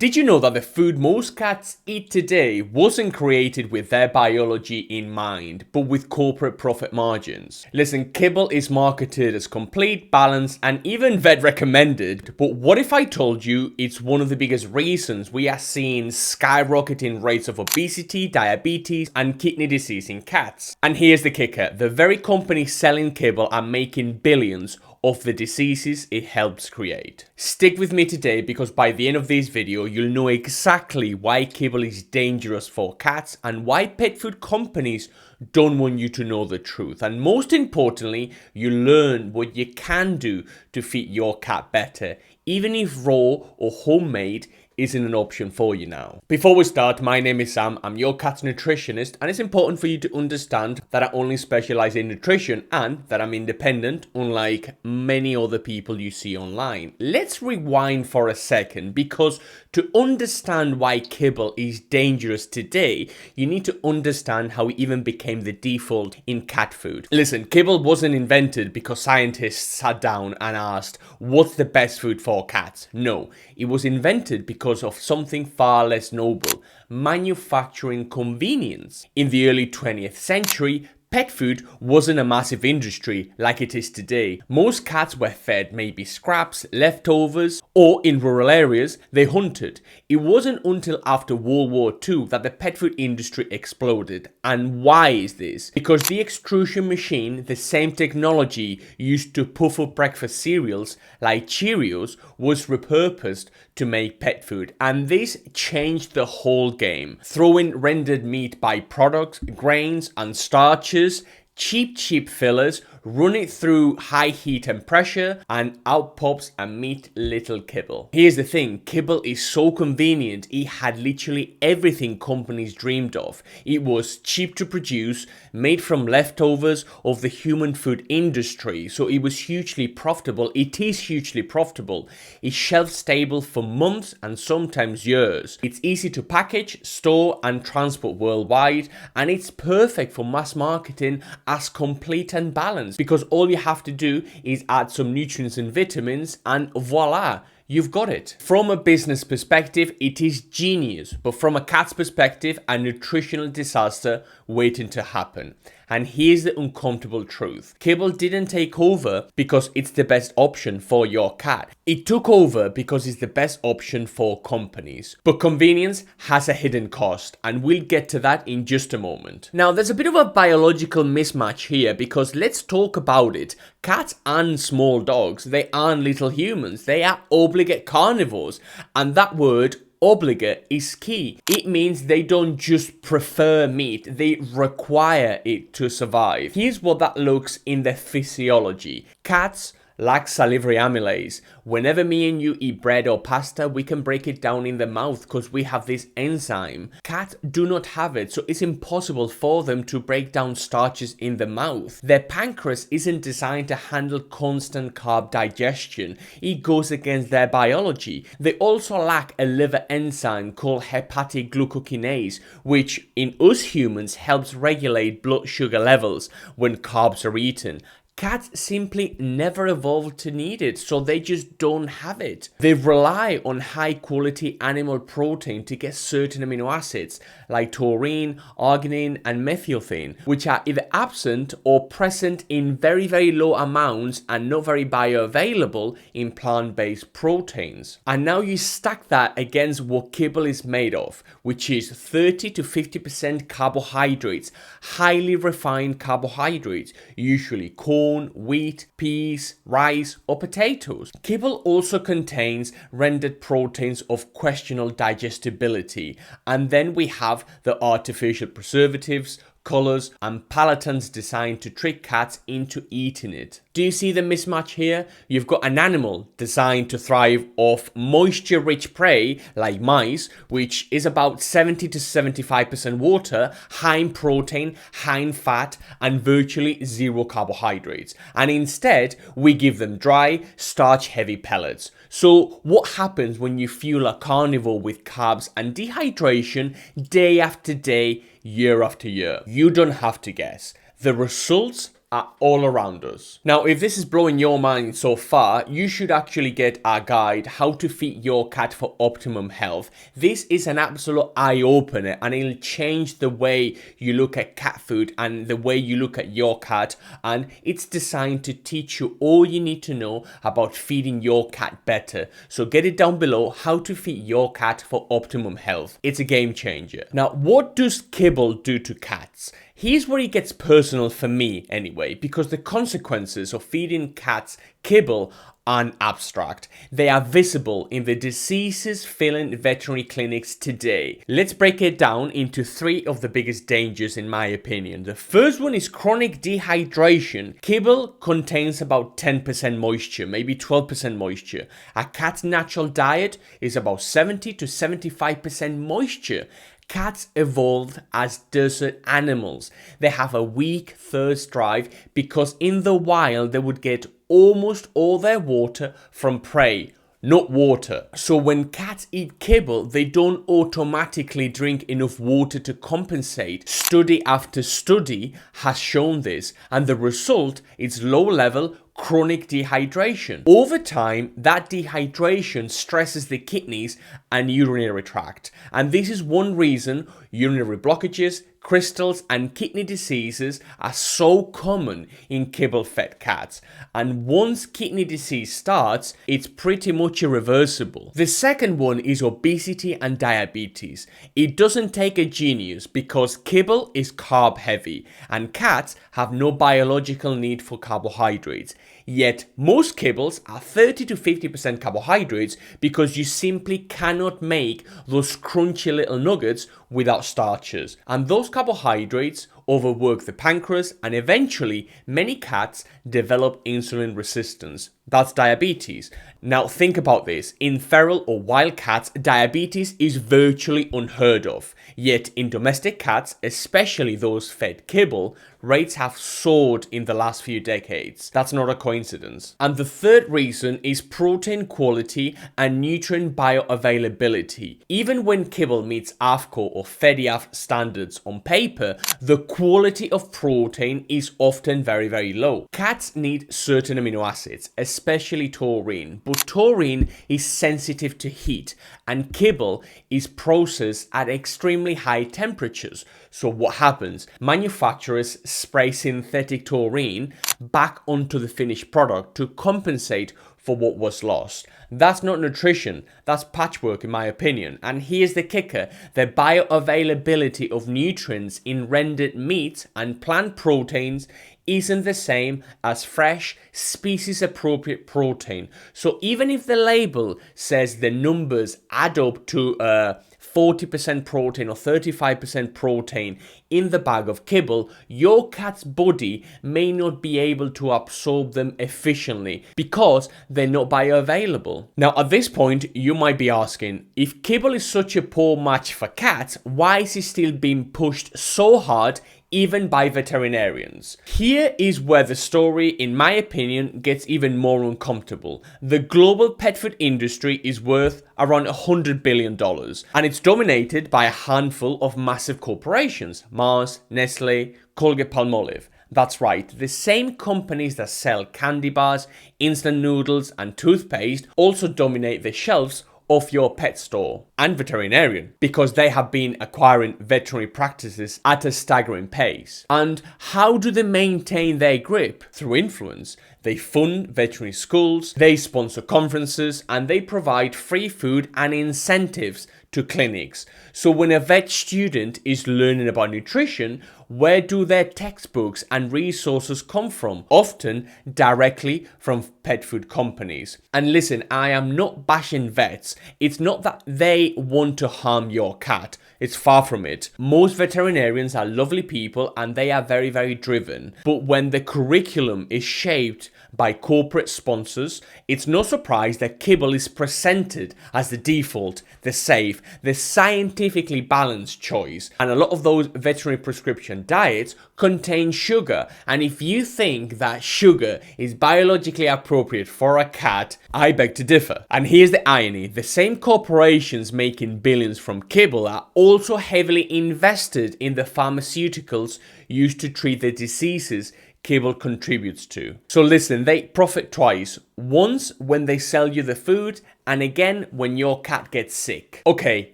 Did you know that the food most cats eat today wasn't created with their biology in mind, but with corporate profit margins? Listen, Kibble is marketed as complete, balanced, and even vet recommended, but what if I told you it's one of the biggest reasons we are seeing skyrocketing rates of obesity, diabetes, and kidney disease in cats? And here's the kicker, the very companies selling Kibble are making billions of the diseases it helps create. Stick with me today because by the end of this video, you'll know exactly why Kibble is dangerous for cats and why pet food companies don't want you to know the truth. And most importantly, you learn what you can do to feed your cat better, even if raw or homemade isn't an option for you now. Before we start, my name is Sam, I'm your cat's nutritionist, and it's important for you to understand that I only specialize in nutrition and that I'm independent, unlike many other people you see online. Let's rewind for a second, because to understand why Kibble is dangerous today, you need to understand how it even became the default in cat food. Listen, Kibble wasn't invented because scientists sat down and asked, what's the best food for cats? No, it was invented because of something far less noble, manufacturing convenience. In the early 20th century, pet food wasn't a massive industry like it is today. Most cats were fed maybe scraps, leftovers, or in rural areas, they hunted. It wasn't until after World War II that the pet food industry exploded. And why is this? Because the extrusion machine, the same technology used to puff up breakfast cereals like Cheerios, was repurposed to make pet food. And this changed the whole game. Throwing rendered meat byproducts, grains, and starches, cheap fillers, run it through high heat and pressure, and out pops a meat little Kibble. Here's the thing, Kibble is so convenient, it had literally everything companies dreamed of. It was cheap to produce, made from leftovers of the human food industry, so it was hugely profitable. It is hugely profitable. It's shelf stable for months and sometimes years. It's easy to package, store, and transport worldwide, and it's perfect for mass marketing as complete and balanced, because all you have to do is add some nutrients and vitamins and voila, you've got it. From a business perspective, it is genius, but from a cat's perspective, a nutritional disaster waiting to happen. And here's the uncomfortable truth. Kibble didn't take over because it's the best option for your cat. It took over because it's the best option for companies. But convenience has a hidden cost, and we'll get to that in just a moment. Now, there's a bit of a biological mismatch here, because let's talk about it. Cats and small dogs, they aren't little humans. They are obligate carnivores. And that word, obligate, is key. It means they don't just prefer meat, they require it to survive. Here's what that looks in their physiology. Cats lack salivary amylase. Whenever me and you eat bread or pasta, we can break it down in the mouth because we have this enzyme. Cats do not have it, so it's impossible for them to break down starches in the mouth. Their pancreas isn't designed to handle constant carb digestion. It goes against their biology. They also lack a liver enzyme called hepatic glucokinase, which in us humans helps regulate blood sugar levels when carbs are eaten. Cats simply never evolved to need it, so they just don't have it. They rely on high quality animal protein to get certain amino acids like taurine, arginine, and methionine, which are either absent or present in very low amounts and not very bioavailable in plant-based proteins. And now you stack that against what Kibble is made of, which is 30 to 50% carbohydrates, highly refined carbohydrates, usually corn, wheat, peas, rice, or potatoes. Kibble also contains rendered proteins of questionable digestibility, and then we have the artificial preservatives, colors, and palatants designed to trick cats into eating it. Do you see the mismatch here? You've got an animal designed to thrive off moisture-rich prey like mice, which is about 70 to 75% water, high in protein, high in fat, and virtually zero carbohydrates. And instead, we give them dry, starch-heavy pellets. So what happens when you fuel a carnivore with carbs and dehydration day after day, year after year? You don't have to guess. The results are all around us. Now, if this is blowing your mind so far, you should actually get our guide, How to Feed Your Cat for Optimum Health. This is an absolute eye-opener, and it'll change the way you look at cat food and the way you look at your cat, and it's designed to teach you all you need to know about feeding your cat better. So get it down below, How to Feed Your Cat for Optimum Health. It's a game changer. Now, what does Kibble do to cats? Here's where it gets personal for me anyway, because the consequences of feeding cats Kibble aren't abstract. They are visible in the diseases filling veterinary clinics today. Let's break it down into 3 of the biggest dangers in my opinion. The first one is chronic dehydration. Kibble contains about 10% moisture, maybe 12% moisture. A cat's natural diet is about 70 to 75% moisture. Cats evolved as desert animals. They have a weak thirst drive because in the wild they would get almost all their water from prey, not water. So when cats eat kibble, they don't automatically drink enough water to compensate. Study after study has shown this, and the result is low level chronic dehydration. Over time, that dehydration stresses the kidneys and urinary tract. And this is one reason urinary blockages, crystals, and kidney diseases are so common in kibble-fed cats. And once kidney disease starts, it's pretty much irreversible. The second one is obesity and diabetes. It doesn't take a genius because kibble is carb heavy and cats have no biological need for carbohydrates. Yet most kibbles are 30 to 50% carbohydrates because you simply cannot make those crunchy little nuggets without starches. And those carbohydrates overwork the pancreas, and eventually many cats develop insulin resistance. That's diabetes. Now think about this. In feral or wild cats, diabetes is virtually unheard of. Yet in domestic cats, especially those fed kibble, rates have soared in the last few decades. That's not a coincidence. And the third reason is protein quality and nutrient bioavailability. Even when kibble meets AFCO or FEDIAF standards on paper, the quality of protein is often very, very low. Cats need certain amino acids, especially taurine, but taurine is sensitive to heat and kibble is processed at extremely high temperatures. So what happens? Manufacturers spray synthetic taurine back onto the finished product to compensate for what was lost. That's not nutrition, that's patchwork in my opinion. And here's the kicker: the bioavailability of nutrients in rendered meat and plant proteins isn't the same as fresh, species-appropriate protein. So even if the label says the numbers add up to 40% protein or 35% protein in the bag of kibble, your cat's body may not be able to absorb them efficiently because they're not bioavailable. Now at this point you might be asking, if kibble is such a poor match for cats, why is it still being pushed so hard even by veterinarians? Here is where the story, in my opinion, gets even more uncomfortable. The global pet food industry is worth around $100 billion, and it's dominated by a handful of massive corporations: Mars, Nestlé, Colgate-Palmolive. That's right, the same companies that sell candy bars, instant noodles, and toothpaste also dominate the shelves of your pet store and veterinarian, because they have been acquiring veterinary practices at a staggering pace. And how do they maintain their grip? Through influence. They fund veterinary schools, they sponsor conferences, and they provide free food and incentives to clinics. So when a vet student is learning about nutrition, where do their textbooks and resources come from? Often directly from pet food companies. And listen, I am not bashing vets. It's not that they want to harm your cat. It's far from it. Most veterinarians are lovely people and they are very, very driven. But when the curriculum is shaped by corporate sponsors, it's no surprise that kibble is presented as the default, the safe, the scientifically balanced choice. And a lot of those veterinary prescription diets contain sugar. And if you think that sugar is biologically appropriate for a cat, I beg to differ. And here's the irony: the same corporations making billions from kibble are also heavily invested in the pharmaceuticals used to treat the diseases Kibble contributes to. So listen, they profit twice. Once when they sell you the food, and again when your cat gets sick. Okay,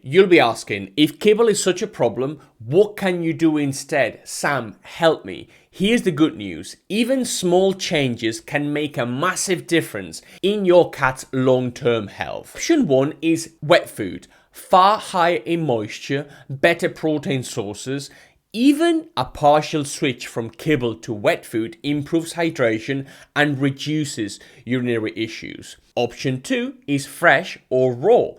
you'll be asking, if Kibble is such a problem, what can you do instead? Sam, help me. Here's the good news. Even small changes can make a massive difference in your cat's long-term health. Option 1 is wet food. Far higher in moisture, better protein sources. Even a partial switch from kibble to wet food improves hydration and reduces urinary issues. Option 2 is fresh or raw.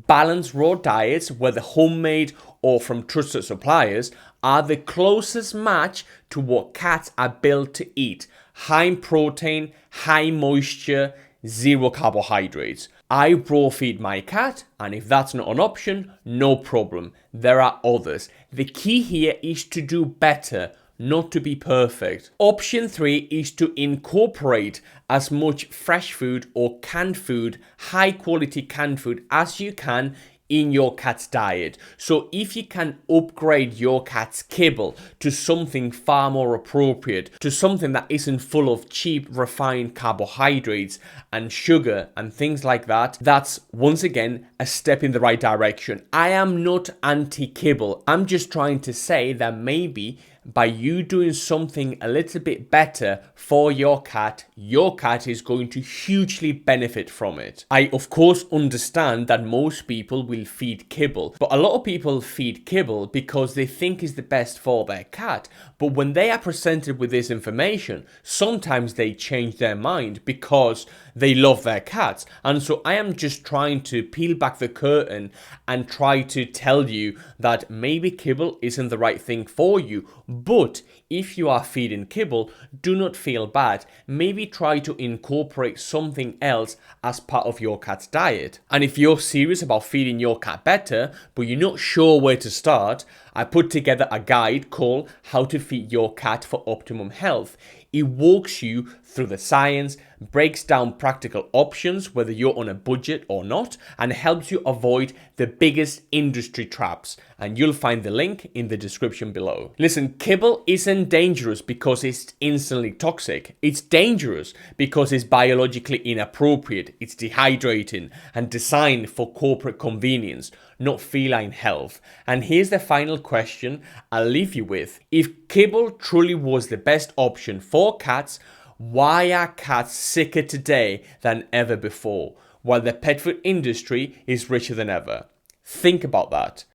Balanced raw diets, whether homemade or from trusted suppliers, are the closest match to what cats are built to eat. High in protein, high moisture, zero carbohydrates. I raw feed my cat, and if that's not an option, no problem. There are others. The key here is to do better, not to be perfect. Option 3 is to incorporate as much fresh food or canned food, high quality canned food as you can in your cat's diet. So if you can upgrade your cat's kibble to something far more appropriate, to something that isn't full of cheap refined carbohydrates and sugar and things like that, that's once again a step in the right direction. I am not anti-kibble. I'm just trying to say that maybe by you doing something a little bit better for your cat is going to hugely benefit from it. I of course understand that most people will feed kibble, but a lot of people feed kibble because they think is the best for their cat. But when they are presented with this information, sometimes they change their mind because they love their cats. And so I am just trying to peel back the curtain and try to tell you that maybe kibble isn't the right thing for you. But if you are feeding kibble, do not feel bad. Maybe try to incorporate something else as part of your cat's diet. And if you're serious about feeding your cat better, but you're not sure where to start, I put together a guide called How to Feed Your Cat for Optimum Health. It walks you through the science, breaks down practical options, whether you're on a budget or not, and helps you avoid the biggest industry traps. And you'll find the link in the description below. Listen, kibble isn't dangerous because it's instantly toxic. It's dangerous because it's biologically inappropriate. It's dehydrating and designed for corporate convenience, not feline health. And here's the final question I'll leave you with. If kibble truly was the best option for cats, why are cats sicker today than ever before, while the pet food industry is richer than ever? Think about that.